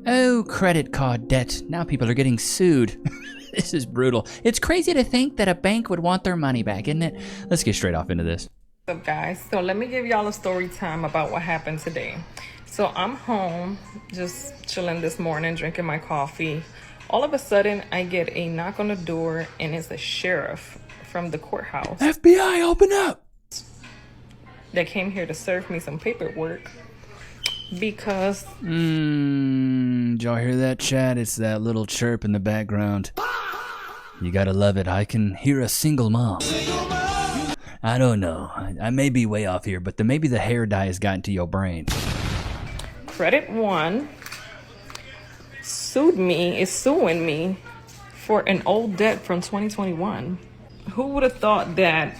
Oh, credit card debt. Now people are getting sued. This is brutal. It's crazy to think that a bank would want their money back, isn't it? Let's get straight off into this. What's up, guys? So let me give y'all a story time about what happened today. So I'm home, just chilling this morning, drinking my coffee. All of a sudden, I get a knock on the door, and it's the sheriff from the courthouse. FBI, open up! That came here to serve me some paperwork because... Did y'all hear that, chat? It's that little chirp in the background. You gotta love it. I can hear a single mom. I don't know. I may be way off here, but maybe the hair dye has gotten to your brain. Credit One is suing me for an old debt from 2021. Who would have thought that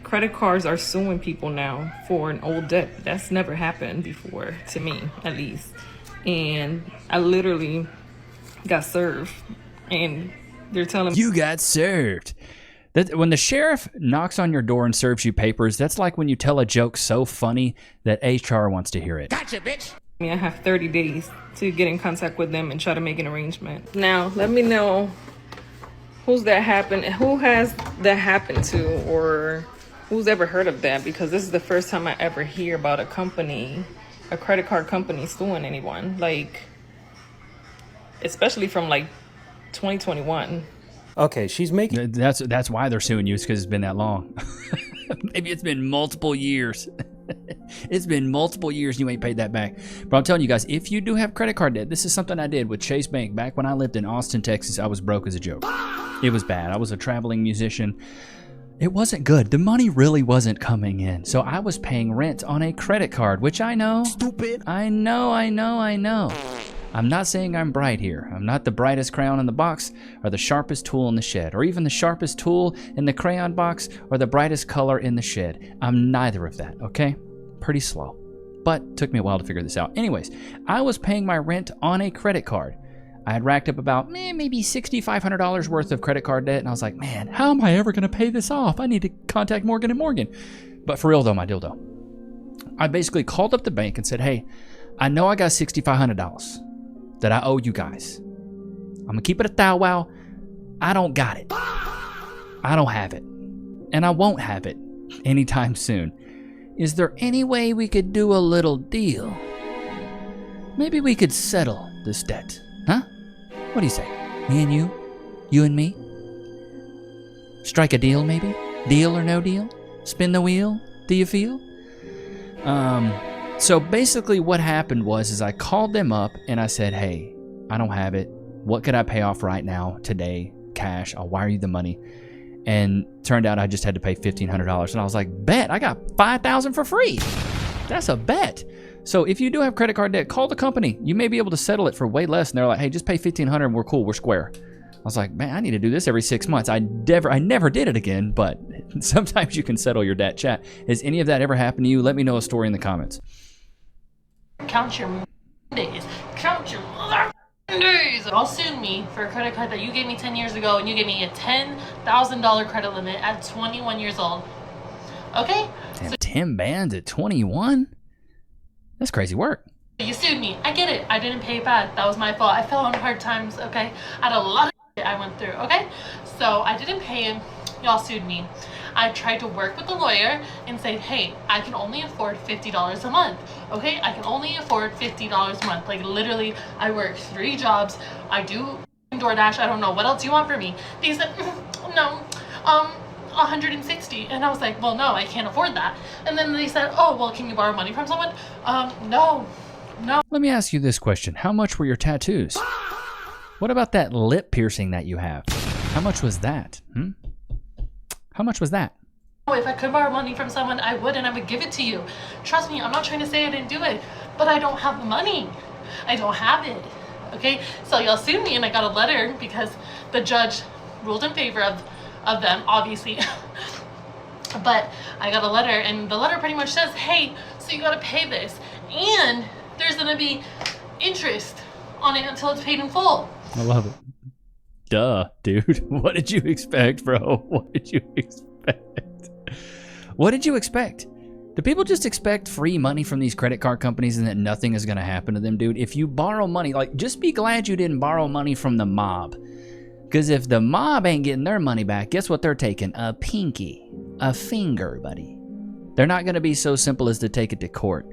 credit cards are suing people now for an old debt? That's never happened before, to me at least. And I literally got served, and they're telling me you got served. When the sheriff knocks on your door and serves you papers, that's like when you tell a joke so funny that HR wants to hear it. Gotcha, bitch. I have 30 days to get in contact with them and try to make an arrangement. Now, let me know who has that happened to, or who's ever heard of that, because this is the first time I ever hear about a credit card company suing anyone, like, especially from like 2021. Okay, she's making... That's why they're suing you, is because it's been that long. Maybe it's been multiple years. It's been multiple years and you ain't paid that back. But I'm telling you guys, if you do have credit card debt, this is something I did with Chase Bank. Back when I lived in Austin, Texas, I was broke as a joke. It was bad. I was a traveling musician. It wasn't good. The money really wasn't coming in. So I was paying rent on a credit card, which I know. Stupid. I know. I'm not saying I'm bright here. I'm not the brightest crayon in the box or the sharpest tool in the shed, or even the sharpest tool in the crayon box or the brightest color in the shed. I'm neither of that, okay? Pretty slow. But took me a while to figure this out. Anyways, I was paying my rent on a credit card. I had racked up about maybe $6,500 worth of credit card debt, and I was like, man, how am I ever going to pay this off? I need to contact Morgan & Morgan. But for real though, my dildo, I basically called up the bank and said, hey, I know I got $6,500 that I owe you guys. I'm going to keep it a thou wow. I don't got it. I don't have it. And I won't have it anytime soon. Is there any way we could do a little deal? Maybe we could settle this debt. Huh? What do you say? Me and you? You and me? Strike a deal, maybe? Deal or no deal? Spin the wheel? Do you feel? So basically what happened was I called them up and I said, hey, I don't have it. What could I pay off right now, today, cash? I'll wire you the money. And turned out I just had to pay $1,500. And I was like, bet, I got $5,000 for free. That's a bet. So if you do have credit card debt, call the company. You may be able to settle it for way less. And they're like, hey, just pay $1,500 and we're cool, we're square. I was like, man, I need to do this every 6 months. I never did it again, but sometimes you can settle your debt. Chat, has any of that ever happened to you? Let me know a story in the comments. Count your days. Count your mother days. Y'all sued me for a credit card that you gave me 10 years ago, and you gave me a $10,000 credit limit at 21 years old. Okay? Damn, 10 bands at 21? That's crazy work. You sued me. I get it. I didn't pay it back. That was my fault. I fell on hard times, okay? I had a lot of shit I went through, okay? So I didn't pay him. Y'all sued me. I tried to work with the lawyer and say, hey, I can only afford $50 a month, okay? I can only afford $50 a month. Like, literally, I work 3 jobs. I do DoorDash. I don't know. What else do you want from me? They said, no, 160. And I was like, well, no, I can't afford that. And then they said, oh, well, can you borrow money from someone? No. Let me ask you this question. How much were your tattoos? What about that lip piercing that you have? How much was that? How much was that? If I could borrow money from someone, I would, and I would give it to you. Trust me, I'm not trying to say I didn't do it, but I don't have the money. I don't have it, okay? So y'all sued me, and I got a letter because the judge ruled in favor of them, obviously. But I got a letter, and the letter pretty much says, hey, so you gotta pay this, and there's gonna be interest on it until it's paid in full. I love it. Duh, dude. What did you expect, bro? What did you expect? What did you expect? Do people just expect free money from these credit card companies and that nothing is going to happen to them, dude? If you borrow money, like, just be glad you didn't borrow money from the mob. Because if the mob ain't getting their money back, guess what they're taking? A pinky. A finger, buddy. They're not going to be so simple as to take it to court.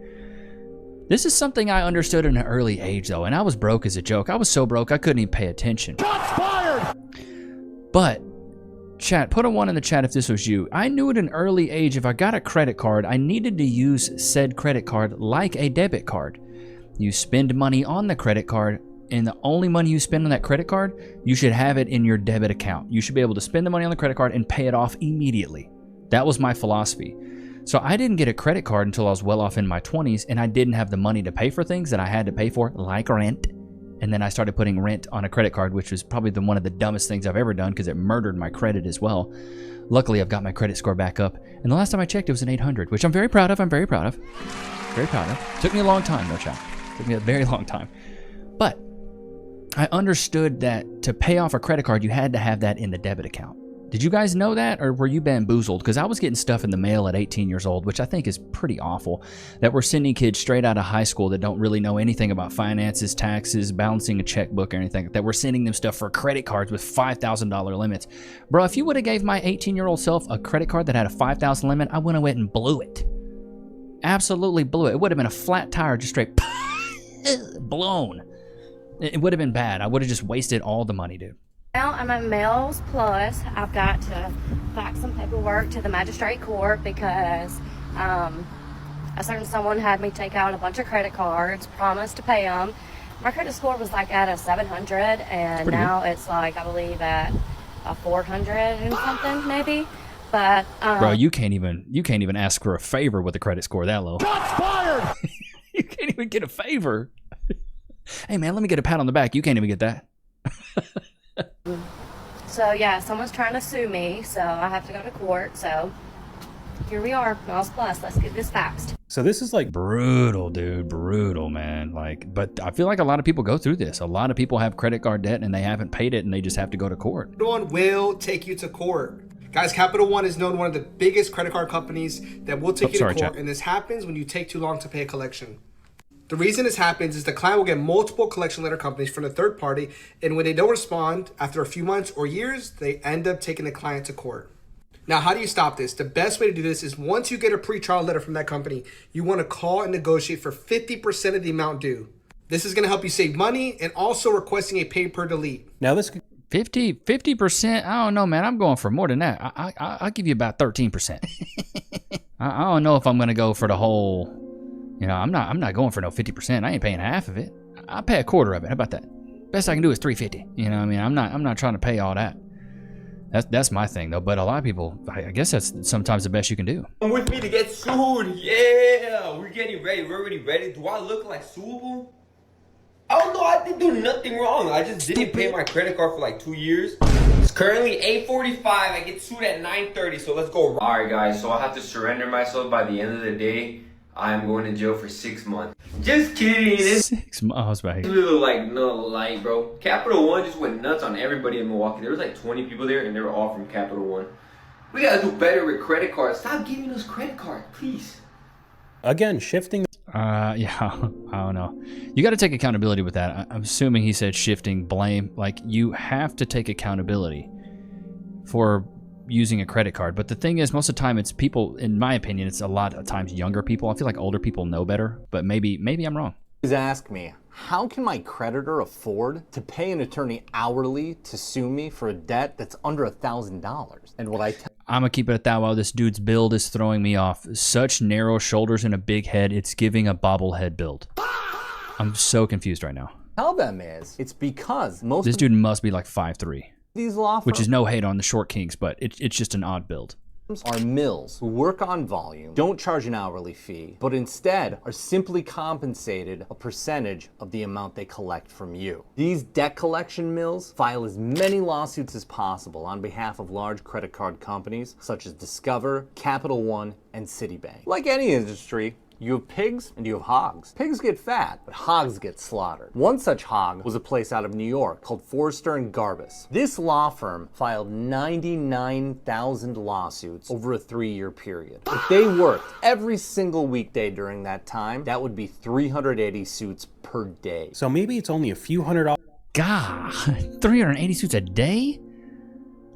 This is something I understood at an early age, though, and I was broke as a joke. I was so broke, I couldn't even pay attention. Shots fired! But, chat, put a 1 in the chat if this was you. I knew at an early age if I got a credit card, I needed to use said credit card like a debit card. You spend money on the credit card, and the only money you spend on that credit card, you should have it in your debit account. You should be able to spend the money on the credit card and pay it off immediately. That was my philosophy. So I didn't get a credit card until I was well off in my 20s, and I didn't have the money to pay for things that I had to pay for, like rent. And then I started putting rent on a credit card, which was probably one of the dumbest things I've ever done because it murdered my credit as well. Luckily, I've got my credit score back up. And the last time I checked, it was an 800, which I'm very proud of. Very proud of. Took me a long time, though, chat. Took me a very long time. But I understood that to pay off a credit card, you had to have that in the debit account. Did you guys know that, or were you bamboozled? Because I was getting stuff in the mail at 18 years old, which I think is pretty awful, that we're sending kids straight out of high school that don't really know anything about finances, taxes, balancing a checkbook, or anything, that we're sending them stuff for credit cards with $5,000 limits. Bro, if you would have gave my 18-year-old self a credit card that had a $5,000 limit, I would have went and blew it. Absolutely blew it. It would have been a flat tire, just straight blown. It would have been bad. I would have just wasted all the money, dude. Now I'm at Mills Plus. I've got to fax some paperwork to the magistrate court because a certain someone had me take out a bunch of credit cards, promised to pay them. My credit score was like at a 700, and now it's like, I believe, at a 400 and something maybe. But bro, you can't even ask for a favor with a credit score that low. Shots fired! You can't even get a favor. Hey man, let me get a pat on the back. You can't even get that. So yeah, someone's trying to sue me, so I have to go to court. So here we are, Miles Plus. Let's get this faxed. So this is like brutal, dude. Brutal, man. Like, but I feel like a lot of people go through this. A lot of people have credit card debt and they haven't paid it, and they just have to go to court. Capital One will take you to court. Guys, Capital One is known one of the biggest credit card companies that will take you to court, chat. and this happens when you take too long to pay a collection. The reason this happens is the client will get multiple collection letter companies from the third party, and when they don't respond after a few months or years, they end up taking the client to court. Now, how do you stop this? The best way to do this is once you get a pre-trial letter from that company, you want to call and negotiate for 50% of the amount due. This is going to help you save money and also requesting a pay per delete. now this 50%? I don't know, man. I'm going for more than that. I'll give you about 13%. I don't know if I'm going to go for the whole... You know, I'm not going for no 50%. I ain't paying half of it. I'll pay a quarter of it. How about that? Best I can do is $350. You know what I mean? I'm not trying to pay all that. That's my thing though. But a lot of people, I guess that's sometimes the best you can do. Come with me to get sued. Yeah, we're getting ready. We're already ready. Do I look like suable? I don't know. I didn't do nothing wrong. I just didn't pay my credit card for like 2 years. It's currently 8:45. I get sued at 9:30. So let's go. All right, guys. So I have to surrender myself by the end of the day. I'm going to jail for 6 months. Just kidding. 6 months, right? Little like no light, bro. Capital One just went nuts on everybody in Milwaukee. There was like 20 people there, and they were all from Capital One. We gotta do better with credit cards. Stop giving us credit cards, please. again shifting. Yeah, I don't know. You got to take accountability with that. I'm assuming he said shifting blame. Like, you have to take accountability for using a credit card. But the thing is, most of the time it's people, in my opinion, it's a lot of times younger people. I feel like older people know better, but maybe I'm wrong. Please ask me, how can my creditor afford to pay an attorney hourly to sue me for a debt that's under $1,000? And what I'm gonna keep it at that. While this dude's build is throwing me off. Such narrow shoulders and a big head, it's giving a bobblehead build. I'm so confused right now. tell them is, it's because most This of dude must be like 5'3", these law firms which is no hate on the short kings, but it's just an odd build. are mills who work on volume, don't charge an hourly fee, but instead are simply compensated a percentage of the amount they collect from you. These debt collection mills file as many lawsuits as possible on behalf of large credit card companies such as Discover, Capital One, and Citibank. Like any industry, You have pigs and you have hogs. Pigs get fat, but hogs get slaughtered. One such hog was a place out of New York called Forrester and Garbus. This law firm filed 99,000 lawsuits over a 3-year period. If they worked every single weekday during that time, that would be 380 suits per day. So maybe it's only a few $100. God, 380 suits a day?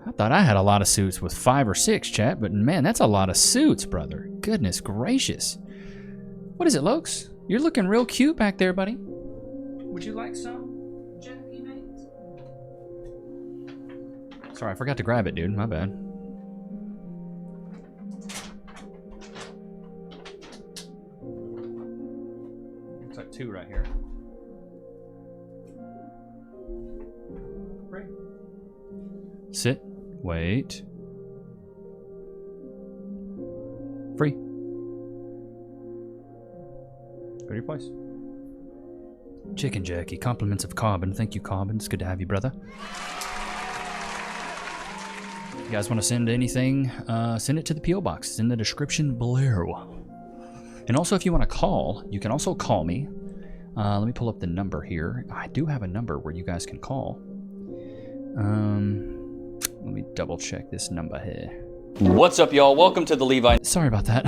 I thought I had a lot of suits with 5 or 6, chat, but man, that's a lot of suits, brother. Goodness gracious. What is it, Lokes? You're looking real cute back there, buddy. Would you like some? Sorry, I forgot to grab it, dude. My bad. Looks like 2 right here. Sit. Wait. Free. Go to your place. Chicken jerky. Compliments of Carbon. Thank you, Carbon. It's good to have you, brother. You guys want to send anything? Send it to the P.O. Box. It's in the description below. And also, if you want to call, you can also call me. Let me pull up the number here. I do have a number where you guys can call. Let me double check this number here. What's up, y'all? Welcome to the Levi. Sorry about that.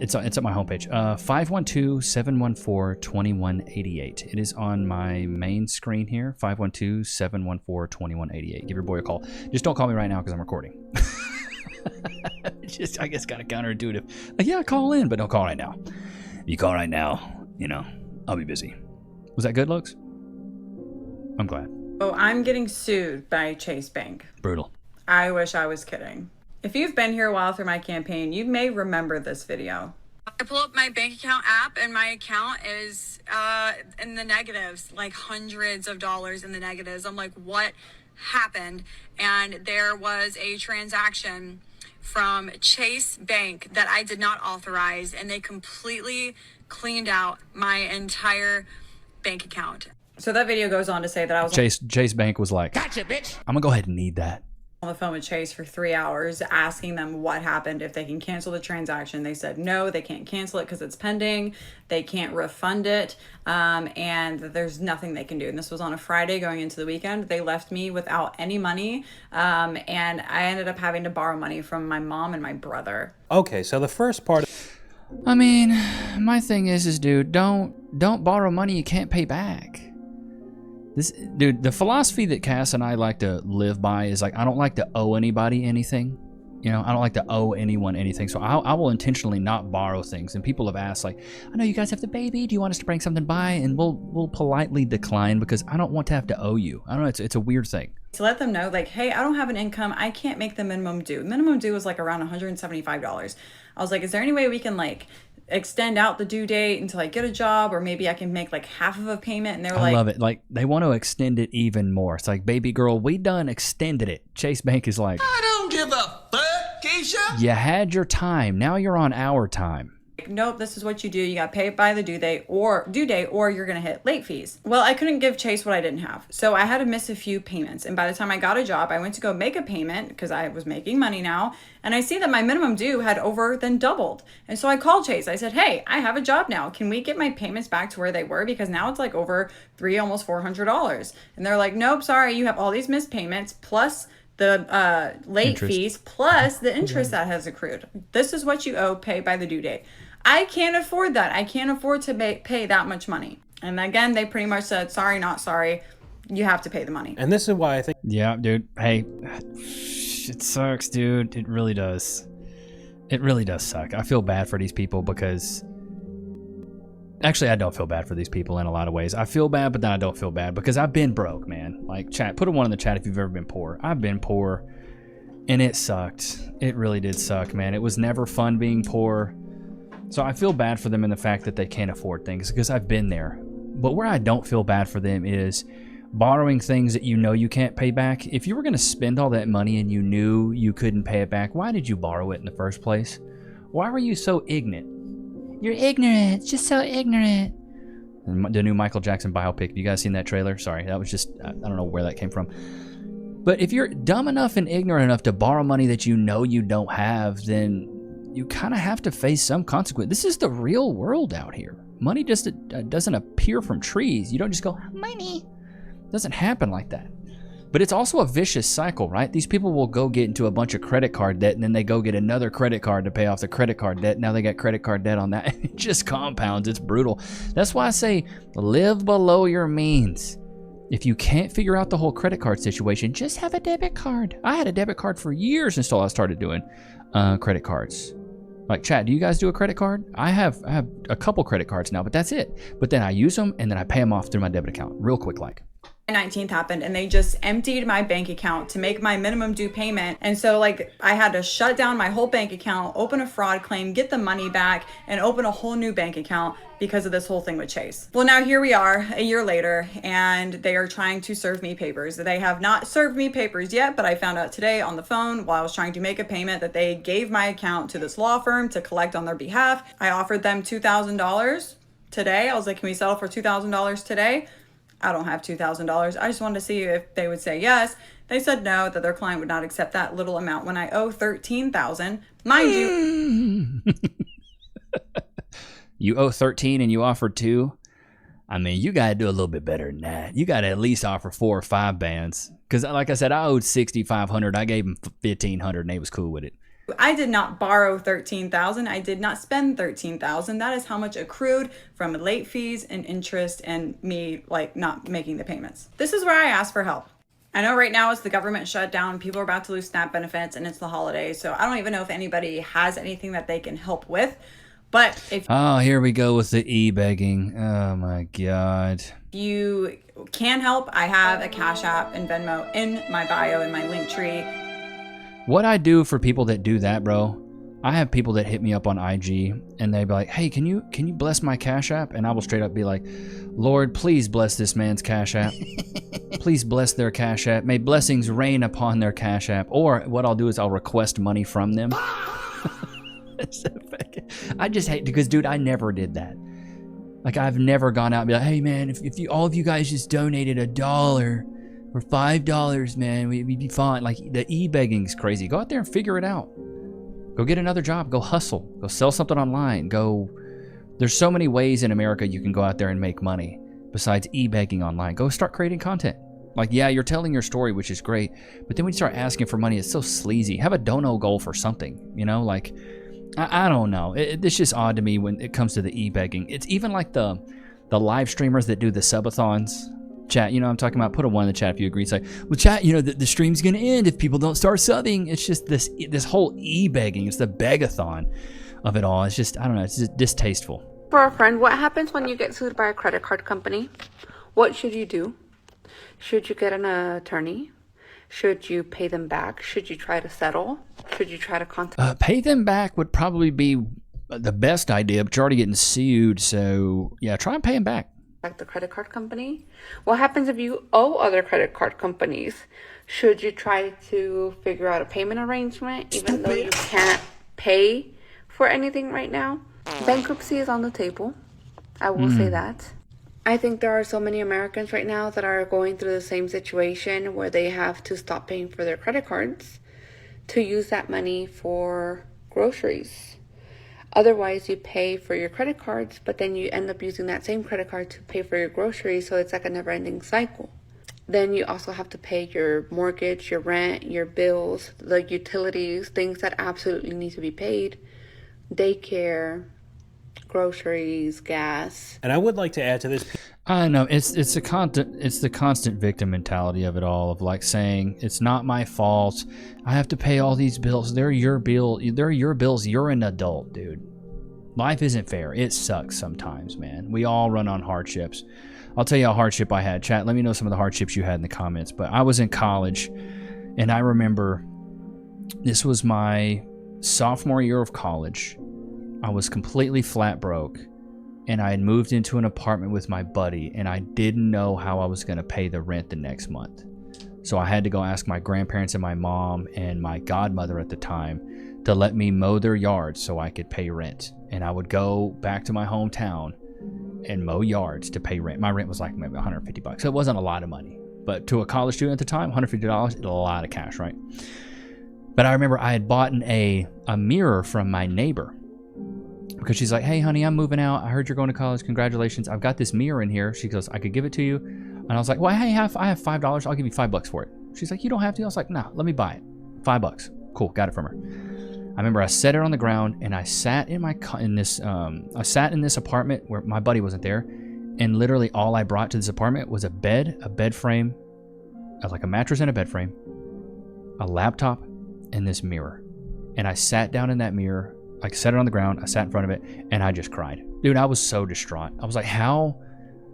It's at my homepage. 512-714-2188. It is on my main screen here. 512-714-2188. Give your boy a call. Just don't call me right now because I'm recording. I guess kind of counterintuitive. Like, yeah, call in, but don't call right now. If you call right now, you know, I'll be busy. Was that good, Looks? I'm glad. Oh, I'm getting sued by Chase Bank. Brutal. I wish I was kidding. If you've been here a while through my campaign, you may remember this video. I pull up my bank account app and my account is in the negatives, like hundreds of dollars in the negatives. I'm like, what happened? And there was a transaction from Chase Bank that I did not authorize, and they completely cleaned out my entire bank account. So that video goes on to say that I was Chase Bank was like, gotcha, bitch. I'm gonna go ahead and need that. On the phone with Chase for 3 hours asking them what happened, if they can cancel the transaction. They said no, they can't cancel it because it's pending. They can't refund it, and there's nothing they can do. And this was on a Friday going into the weekend. They left me without any money, and I ended up having to borrow money from my mom and my brother. Okay, so the first part. I mean, my thing is dude, don't borrow money you can't pay back. This, dude, the philosophy that Cass and I like to live by is like, I don't like to owe anybody anything. You know, I don't like to owe anyone anything. So I will intentionally not borrow things. And people have asked, like, I know you guys have the baby. Do you want us to bring something by? And we'll politely decline because I don't want to have to owe you. I don't know. It's a weird thing. To let them know, like, hey, I don't have an income. I can't make the minimum due. Minimum due is like around $175. I was like, is there any way we can like extend out the due date until I get a job, or maybe I can make like half of a payment? And they were like, I love it. Like, they want to extend it even more. It's like, baby girl, we done extended it. Chase Bank is like, I don't give a fuck, Keisha. You had your time. Now you're on our time. Nope, this is what you do. You got to pay it by the due date, or you're going to hit late fees. Well, I couldn't give Chase what I didn't have. So I had to miss a few payments. And by the time I got a job, I went to go make a payment because I was making money now. And I see that my minimum due had over than doubled. And so I called Chase. I said, hey, I have a job now. Can we get my payments back to where they were? Because now it's like over almost $400. And they're like, nope, sorry. You have all these missed payments plus the late fees plus the interest that has accrued. This is what you owe, pay by the due date. I can't afford that. I can't afford to pay that much money. And again, they pretty much said, sorry, not sorry. You have to pay the money. And this is why I think... Yeah, dude. Hey, it sucks, dude. It really does. It really does suck. I feel bad for these people because... Actually, I don't feel bad for these people in a lot of ways. I feel bad, but then I don't feel bad because I've been broke, man. Like, chat, put a 1 in the chat if you've ever been poor. I've been poor, and it sucked. It really did suck, man. It was never fun being poor. So I feel bad for them in the fact that they can't afford things because I've been there. But where I don't feel bad for them is borrowing things that you know you can't pay back. If you were going to spend all that money and you knew you couldn't pay it back, why did you borrow it in the first place? Why were you so ignorant? You're ignorant. Just so ignorant. The new Michael Jackson biopic. You guys seen that trailer? Sorry, that was just, I don't know where that came from. But if you're dumb enough and ignorant enough to borrow money that you know you don't have, then you kind of have to face some consequence. This is the real world out here. Money just doesn't appear from trees. You don't just go, money. It doesn't happen like that. But it's also a vicious cycle, right? These people will go get into a bunch of credit card debt, and then they go get another credit card to pay off the credit card debt. Now they got credit card debt on that. It just compounds. It's brutal. That's why I say live below your means. If you can't figure out the whole credit card situation, just have a debit card. I had a debit card for years until I started doing credit cards. Like, chat, do you guys do a credit card? I have a couple credit cards now, but that's it. But then I use them, and then I pay them off through my debit account real quick like. 19th happened and they just emptied my bank account to make my minimum due payment. And so like I had to shut down my whole bank account, open a fraud claim, get the money back, and open a whole new bank account because of this whole thing with Chase. Well, now here we are a year later and they are trying to serve me papers. They have not served me papers yet, but I found out today on the phone while I was trying to make a payment that they gave my account to this law firm to collect on their behalf. I offered them $2,000 today. I was like, can we settle for $2,000 today? I don't have $2,000. I just wanted to see if they would say yes. They said no, that their client would not accept that little amount when I owe $13,000. Mind you. You owe 13 and you offered 2. I mean, you got to do a little bit better than that. You got to at least offer 4 or 5 bands. Because like I said, I owed $6,500. I gave them $1,500 and they was cool with it. I did not borrow $13,000. I did not spend $13,000. That is how much accrued from late fees and interest and me like not making the payments. This is where I asked for help. I know right now it's the government shutdown. People are about to lose SNAP benefits and it's the holidays. So I don't even know if anybody has anything that they can help with. But if here we go with the e-begging. Oh my God. You can help. I have a Cash App and Venmo in my bio in my link tree. What I do for people that do that, bro, I have people that hit me up on IG and they be like, hey, can you bless my Cash App? And I will straight up be like, Lord, please bless this man's Cash App. Please bless their Cash App. May blessings rain upon their Cash App. Or what I'll do is I'll request money from them. I just hate, because dude, I never did that. Like I've never gone out and be like, hey man, if you all of you guys just donated $1 or $5, man, we'd be fine. Like the e-begging's crazy. Go out there and figure it out. Go get another job. Go hustle. Go sell something online. There's so many ways in America you can go out there and make money besides e-begging online. Go start creating content. Like, yeah, you're telling your story, which is great. But then when you start asking for money, it's so sleazy. Have a dono goal for something, you know? Like, I don't know. It's just odd to me when it comes to the e-begging. It's even like the live streamers that do the subathons. Chat, you know what I'm talking about? Put a 1 in the chat if you agree. It's like, well, chat, you know, the stream's going to end if people don't start subbing. It's just this whole e-begging. It's the begathon of it all. It's just, I don't know, it's just distasteful. For a friend, what happens when you get sued by a credit card company? What should you do? Should you get an attorney? Should you pay them back? Should you try to settle? Should you try to contact? Pay them back would probably be the best idea, but you're already getting sued. So, yeah, try and pay them back. Like the credit card company? What happens if you owe other credit card companies? Should you try to figure out a payment arrangement even though you can't pay for anything right now? Bankruptcy is on the table. I will say that. I think there are so many Americans right now that are going through the same situation where they have to stop paying for their credit cards to use that money for groceries. Otherwise, you pay for your credit cards, but then you end up using that same credit card to pay for your groceries, so it's like a never-ending cycle. Then you also have to pay your mortgage, your rent, your bills, the utilities, things that absolutely need to be paid, daycare, groceries, gas. And I would like to add to this. I know it's the constant victim mentality of it all, of like saying it's not my fault. I have to pay all these bills. They're your bill. They're your bills. You're an adult, dude. Life isn't fair. It sucks sometimes, man. We all run on hardships. I'll tell you a hardship I had. Chat, let me know some of the hardships you had in the comments. But I was in college, and I remember this was my sophomore year of college. I was completely flat broke. And I had moved into an apartment with my buddy, and I didn't know how I was going to pay the rent the next month. So I had to go ask my grandparents and my mom and my godmother at the time to let me mow their yards so I could pay rent. And I would go back to my hometown and mow yards to pay rent. My rent was like maybe $150. So it wasn't a lot of money. But to a college student at the time, $150 is a lot of cash, right? But I remember I had bought a mirror from my neighbor because she's like, hey, honey, I'm moving out. I heard you're going to college. Congratulations. I've got this mirror in here. She goes, I could give it to you. And I was like, well, hey, I have $5. I'll give you $5 for it. She's like, you don't have to. I was like, no, let me buy it. $5. Cool. Got it from her. I remember I set it on the ground and I sat in this apartment where my buddy wasn't there. And literally all I brought to this apartment was a bed frame, like a mattress and a bed frame, a laptop, and this mirror. And I sat down in that mirror, like set it on the ground, I sat in front of it, and I just cried. Dude, I was so distraught. I was like, how?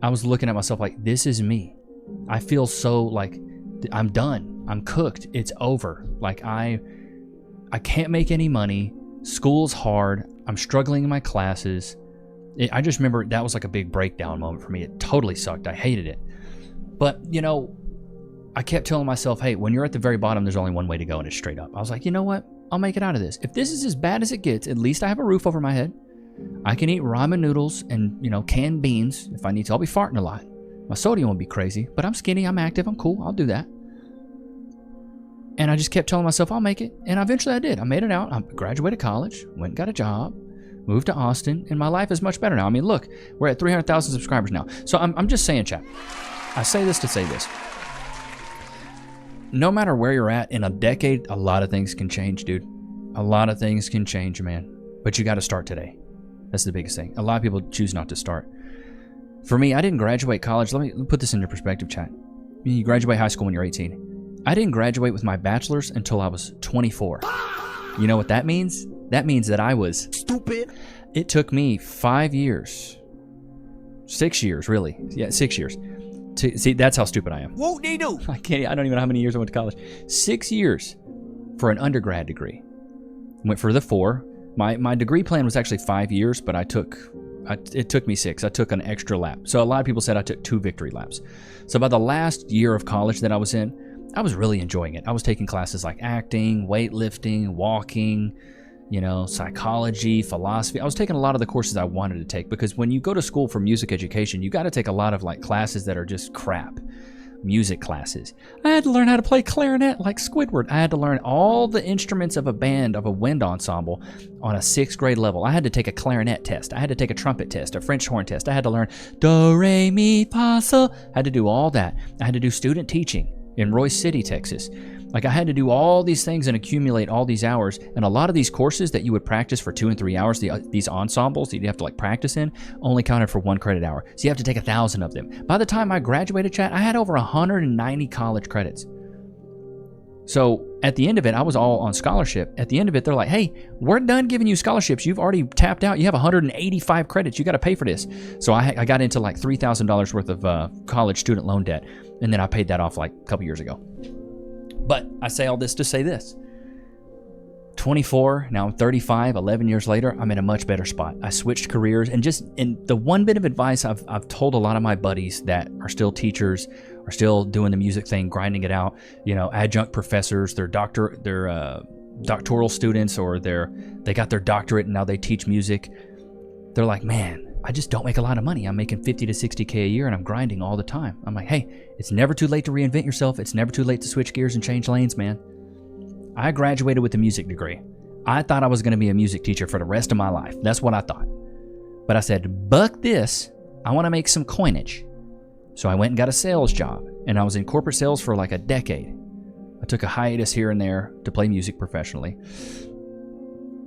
I was looking at myself like, this is me. I feel so like I'm done. I'm cooked. It's over. Like I can't make any money. School's hard. I'm struggling in my classes. I just remember that was like a big breakdown moment for me. It totally sucked. I hated it. But, you know, I kept telling myself, hey, when you're at the very bottom, there's only one way to go, and it's straight up. I was like, you know what? I'll make it out of this. If this is as bad as it gets, at least I have a roof over my head. I can eat ramen noodles and, you know, canned beans if I need to. I'll be farting a lot. My sodium won't be crazy, but I'm skinny, I'm active, I'm cool. I'll do that. And I just kept telling myself, I'll make it. And eventually I did. I made it out. I graduated college, went and got a job, moved to Austin, and my life is much better now. I mean, look, we're at 300,000 subscribers now. So I'm just saying, chat. I say this to say this. No matter where you're at in a decade, a lot of things can change, dude. A lot of things can change, man. But you got to start today. That's the biggest thing. A lot of people choose not to start. For me, I didn't graduate college. Let me put this into perspective, chat. You graduate high school when you're 18. I didn't graduate with my bachelor's until I was 24. You know what that means? That means that I was stupid. It took me 5 years. 6 years, really. Yeah, 6 years. See, that's how stupid I am. Whoa, they do. I don't even know how many years I went to college. 6 years for an undergrad degree. Went for the 4. My degree plan was actually 5 years, but it took me 6. I took an extra lap. So a lot of people said I took 2 victory laps. So by the last year of college that I was in, I was really enjoying it. I was taking classes like acting, weightlifting, walking, you know, psychology, philosophy. I was taking a lot of the courses I wanted to take because when you go to school for music education, you got to take a lot of like classes that are just crap. Music classes. I had to learn how to play clarinet like Squidward. I had to learn all the instruments of a band, of a wind ensemble on a 6th grade level. I had to take a clarinet test. I had to take a trumpet test, a French horn test. I had to learn do, re, mi, fa, sol. I had to do all that. I had to do student teaching in Royce City, Texas. Like I had to do all these things and accumulate all these hours. And a lot of these courses that you would practice for 2 and 3 hours, these ensembles that you have to like practice in, only counted for 1 credit hour. So you have to take 1,000 of them. By the time I graduated, chat, I had over 190 college credits. So at the end of it, I was all on scholarship. At the end of it, they're like, hey, we're done giving you scholarships. You've already tapped out. You have 185 credits. You got to pay for this. So I got into like $3,000 worth of college student loan debt. And then I paid that off like a couple years ago. But I say all this to say this. 24, now I'm 35, 11 years later, I'm in a much better spot. I switched careers and the one bit of advice I've told a lot of my buddies that are still teachers, are still doing the music thing, grinding it out, you know, adjunct professors, they're doctoral students, or they got their doctorate and now they teach music. They're like, man, I just don't make a lot of money. I'm making 50 to 60K a year and I'm grinding all the time. I'm like, hey, it's never too late to reinvent yourself. It's never too late to switch gears and change lanes, man. I graduated with a music degree. I thought I was going to be a music teacher for the rest of my life. That's what I thought. But I said, buck this. I want to make some coinage. So I went and got a sales job, and I was in corporate sales for like a decade. I took a hiatus here and there to play music professionally.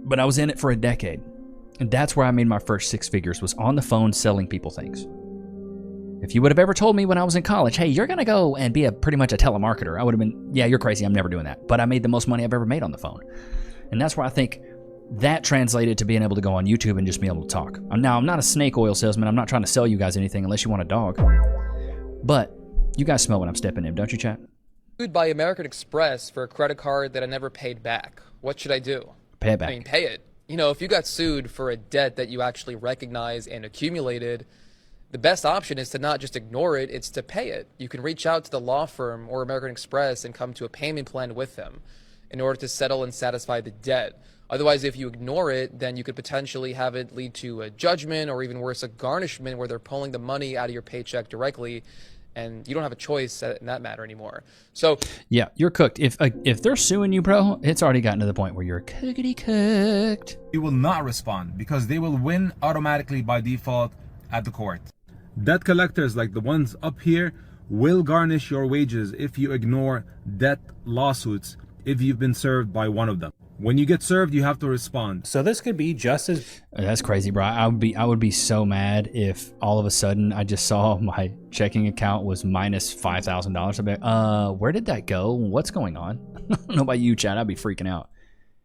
But I was in it for a decade. And that's where I made my first 6 figures, was on the phone selling people things. If you would have ever told me when I was in college, hey, you're going to go and be pretty much a telemarketer, I would have been, yeah, you're crazy. I'm never doing that. But I made the most money I've ever made on the phone. And that's where I think that translated to being able to go on YouTube and just be able to talk. Now, I'm not a snake oil salesman. I'm not trying to sell you guys anything unless you want a dog. But you guys smell what I'm stepping in, don't you, chat? By American Express for a credit card that I never paid back. What should I do? Pay it back. I mean, pay it. You know, if you got sued for a debt that you actually recognize and accumulated, the best option is to not just ignore it, it's to pay it. You can reach out to the law firm or American Express and come to a payment plan with them in order to settle and satisfy the debt. Otherwise, if you ignore it, then you could potentially have it lead to a judgment or even worse, a garnishment where they're pulling the money out of your paycheck directly and you don't have a choice in that matter anymore. So yeah, you're cooked. If they're suing you, bro, it's already gotten to the point where you're cookity cooked. You will not respond because they will win automatically by default at the court. Debt collectors like the ones up here will garnish your wages if you ignore debt lawsuits if you've been served by one of them. When you get served, you have to respond. So this could be just as... That's crazy, bro. I would be so mad if all of a sudden I just saw my checking account was minus $5,000. I'd be where did that go? What's going on? I don't know about you, Chad. I'd be freaking out.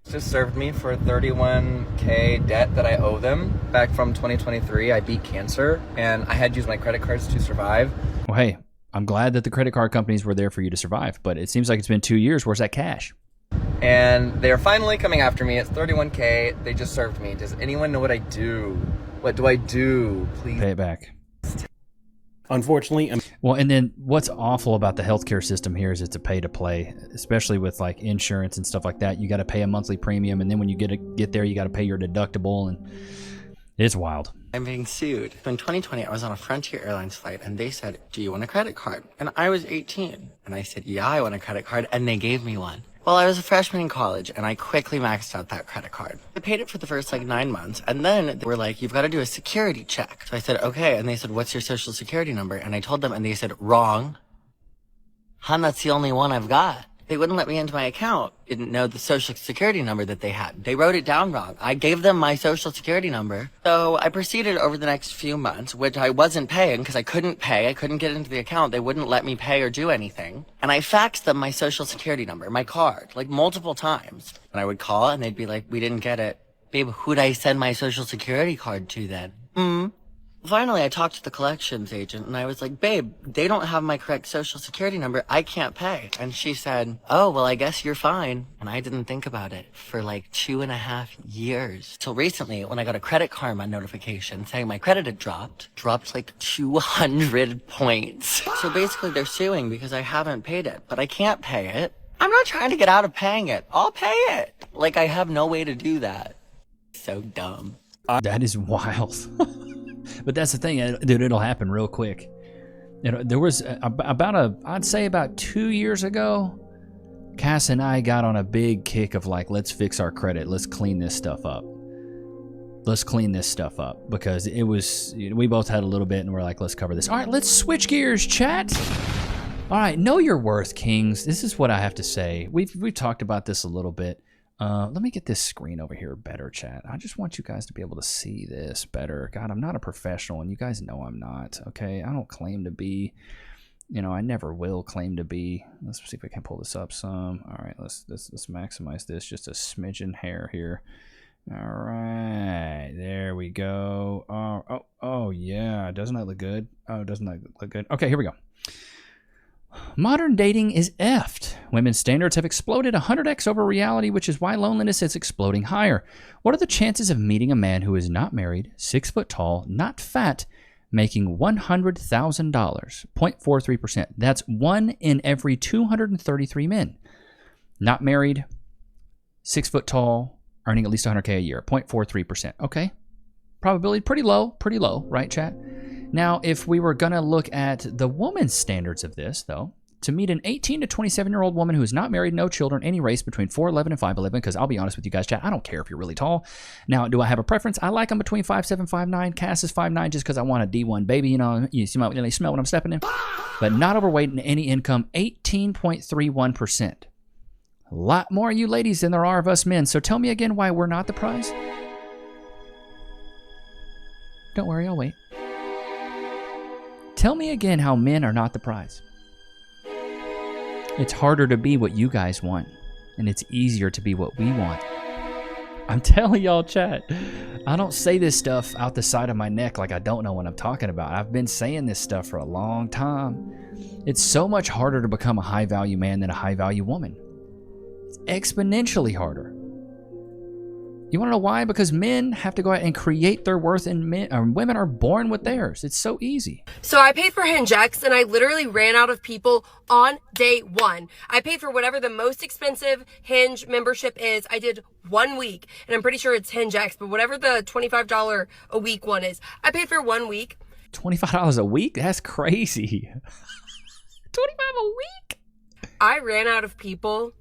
Just served me for $31K debt that I owe them back from 2023. I beat cancer and I had to use my credit cards to survive. Well, hey, I'm glad that the credit card companies were there for you to survive, but it seems like it's been 2 years. Where's that cash? And they're finally coming after me. It's $31K. They just served me. Does anyone know what I do? What do I do? Please pay it back. Unfortunately. Well, and then what's awful about the healthcare system here is it's a pay to play, especially with like insurance and stuff like that. You got to pay a monthly premium, and then when you get there, you got to pay your deductible, and it's wild. I'm being sued. In 2020, I was on a Frontier Airlines flight, and they said, "Do you want a credit card?" And I was 18, and I said, "Yeah, I want a credit card," and they gave me one. Well, I was a freshman in college, and I quickly maxed out that credit card. I paid it for the first, 9 months, and then they were like, "You've got to do a security check." So I said, "Okay," and they said, "What's your social security number?" And I told them, and they said, "Wrong. Hun, that's the only one I've got." They wouldn't let me into my account. Didn't know the social security number that they had. They wrote it down wrong. I gave them my social security number. So I proceeded over the next few months, which I wasn't paying because I couldn't pay. I couldn't get into the account. They wouldn't let me pay or do anything. And I faxed them my social security number, my card, multiple times. And I would call and they'd be like, "We didn't get it." "Babe, who'd I send my social security card to then?" Finally, I talked to the collections agent and I was like, "Babe, they don't have my correct social security number. I can't pay." And she said, "Oh, well, I guess you're fine." And I didn't think about it for 2.5 years. Till recently, when I got a Credit Karma notification saying my credit had dropped 200 points. So basically they're suing because I haven't paid it, but I can't pay it. I'm not trying to get out of paying it. I'll pay it. I have no way to do that. So dumb. That is wild. But that's the thing, dude, it'll happen real quick. There was I'd say about 2 years ago, Cass and I got on a big kick of let's fix our credit. Let's clean this stuff up. Because we both had a little bit and we're like, let's cover this. All right, let's switch gears, chat. All right, know your worth, kings. This is what I have to say. We've talked about this a little bit. Let me get this screen over here better, chat. I just want you guys to be able to see this better. God, I'm not a professional, and you guys know I'm not, okay? I don't claim to be. I never will claim to be. Let's see if we can pull this up some. All right, let's maximize this just a smidgen hair here. All right, there we go. Oh, yeah. Doesn't that look good? Oh, doesn't that look good? Okay, here we go. Modern dating is effed. Women's standards have exploded 100x over reality, which is why loneliness is exploding higher. What are the chances of meeting a man who is not married, 6 foot tall, not fat, making $100,000? 0.43%. That's 1 in every 233 men. Not married, 6 foot tall, earning at least $100K a year. 0.43%. Okay. Probability pretty low, right, chat? Now, if we were going to look at the woman's standards of this, though, to meet an 18 to 27-year-old woman who is not married, no children, any race between 4'11 and 5'11, because I'll be honest with you guys, chat, I don't care if you're really tall. Now, do I have a preference? I like them between 5'7", 5'9". Cass is 5'9", just because I want a D1 baby, you smell what I'm stepping in. But not overweight and any income, 18.31%. A lot more of you ladies than there are of us men, so tell me again why we're not the prize. Don't worry, I'll wait. Tell me again how men are not the prize. It's harder to be what you guys want, and it's easier to be what we want. I'm telling y'all, chat, I don't say this stuff out the side of my neck like I don't know what I'm talking about. I've been saying this stuff for a long time. It's so much harder to become a high-value man than a high-value woman. It's exponentially harder. You want to know why? Because men have to go out and create their worth, and women are born with theirs. It's so easy. So I paid for HingeX, and I literally ran out of people on day one. I paid for whatever the most expensive Hinge membership is. I did 1 week, and I'm pretty sure it's HingeX, but whatever the $25 a week one is, I paid for 1 week. $25 a week? That's crazy. 25 a week? I ran out of people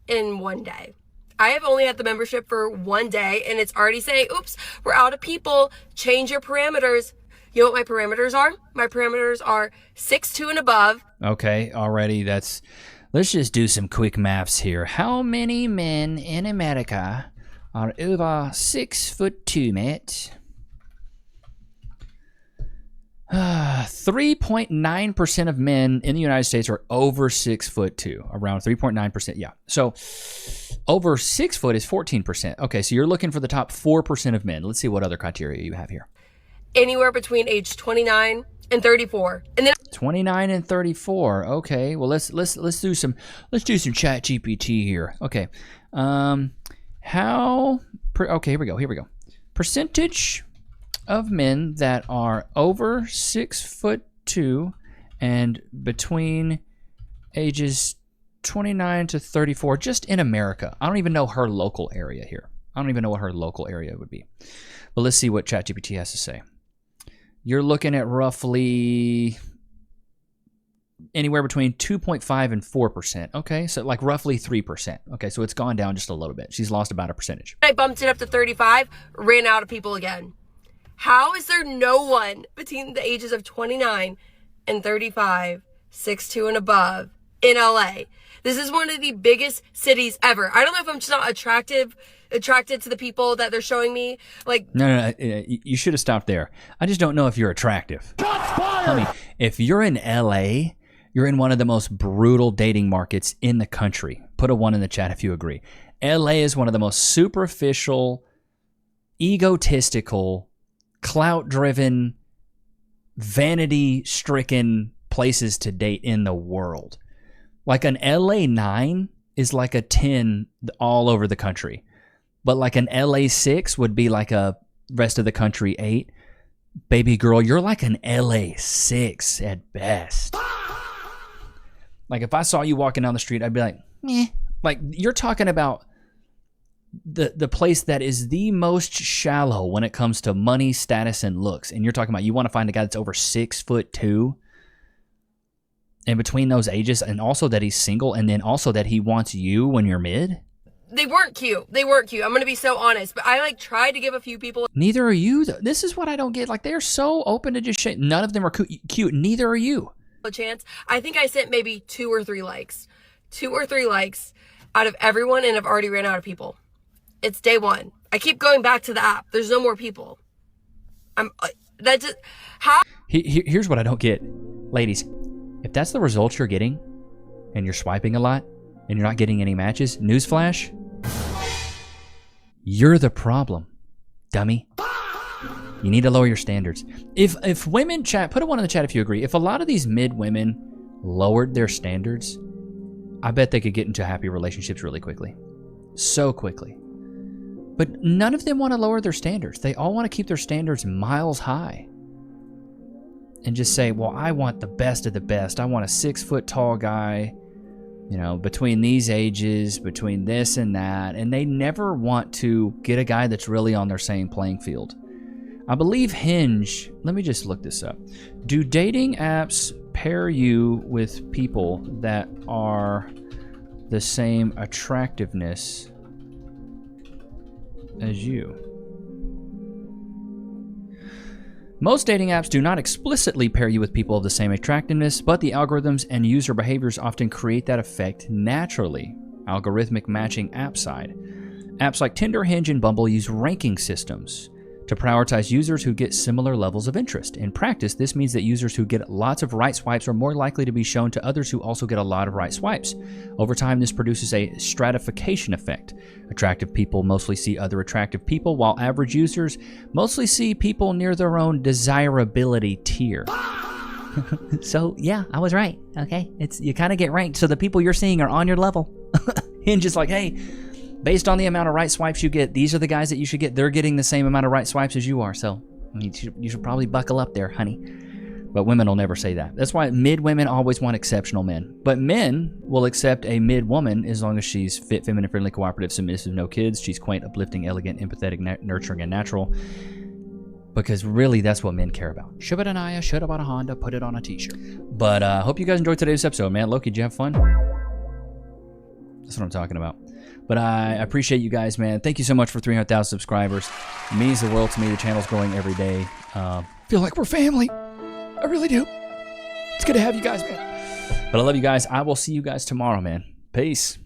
in one day. I have only had the membership for one day, and it's already saying, oops, we're out of people. Change your parameters. You know what my parameters are? My parameters are 6'2" and above. Okay, already let's just do some quick maths here. How many men in America are over 6'2", mate? 3.9% of men in the United States are over 6'2", around 3.9%. Yeah. So over 6 foot is 14%. Okay, so you're looking for the top 4% of men. Let's see what other criteria you have here. Anywhere between age 29 and 34. And then 29 and 34. Okay. Well, let's do some chat GPT here. Okay. Okay, here we go. Percentage of men that are over 6'2" and between ages 29 to 34, just in America. I don't even know her local area here. I don't even know what her local area would be. But let's see what ChatGPT has to say. You're looking at roughly anywhere between 2.5 and 4%. Okay, so like roughly 3%. Okay, so it's gone down just a little bit. She's lost about a percentage. I bumped it up to 35, ran out of people again. How is there no one between the ages of 29 and 35, 6'2" and above in LA? This is one of the biggest cities ever. I don't know if I'm just not attracted to the people that they're showing me. Like, no, you should have stopped there. I just don't know if you're attractive. Tell me, if you're in LA, you're in one of the most brutal dating markets in the country. Put a 1 in the chat if you agree. LA is one of the most superficial, egotistical, clout-driven, vanity-stricken places to date in the world. Like an LA 9 is like a 10 all over the country. But like an LA 6 would be like a rest of the country 8. Baby girl, you're like an LA 6 at best. Like if I saw you walking down the street, I'd be like, meh. Like you're talking about the place that is the most shallow when it comes to money, status, and looks. And you're talking about you want to find a guy that's over 6'2", and between those ages, and also that he's single, and then also that he wants you when you're mid. they weren't cute. I'm going to be so honest, but I tried to give a few people. Neither are you. This is what I don't get. Like, they're so open to just shit. None of them are cute. Neither are you. A chance. I think I sent maybe 2 or 3 likes. 2 or 3 likes out of everyone, and I've already ran out of people. It's day 1. I keep going back to the app. There's no more people. Here's what I don't get. Ladies, if that's the results you're getting, and you're swiping a lot, and you're not getting any matches, newsflash, you're the problem, dummy. You need to lower your standards. If women chat, put a 1 in the chat if you agree. If a lot of these mid women lowered their standards, I bet they could get into happy relationships really quickly. So quickly. But none of them want to lower their standards. They all want to keep their standards miles high. And just say, well, I want the best of the best. I want a 6-foot tall guy, between these ages, between this and that. And they never want to get a guy that's really on their same playing field. I believe Hinge, let me just look this up. Do dating apps pair you with people that are the same attractiveness as you? Most dating apps do not explicitly pair you with people of the same attractiveness, but the algorithms and user behaviors often create that effect naturally. Algorithmic matching app side. Apps like Tinder, Hinge, and Bumble use ranking systems to prioritize users who get similar levels of interest. In practice, this means that users who get lots of right swipes are more likely to be shown to others who also get a lot of right swipes. Over time, this produces a stratification effect. Attractive people mostly see other attractive people, while average users mostly see people near their own desirability tier. So, yeah, I was right, okay? You kind of get ranked, so the people you're seeing are on your level. Hinge is like, hey, based on the amount of right swipes you get, these are the guys that you should get. They're getting the same amount of right swipes as you are. So you should probably buckle up there, honey. But women will never say that. That's why mid women always want exceptional men. But men will accept a mid woman as long as she's fit, feminine, friendly, cooperative, submissive, no kids. She's quaint, uplifting, elegant, empathetic, nurturing, and natural. Because really, that's what men care about. Should have bought an Aya, should have bought a Honda, put it on a t-shirt. But hope you guys enjoyed today's episode, man. Loki, did you have fun? That's what I'm talking about. But I appreciate you guys, man. Thank you so much for 300,000 subscribers. It means the world to me. The channel's growing every day. Feel like we're family. I really do. It's good to have you guys, man. But I love you guys. I will see you guys tomorrow, man. Peace.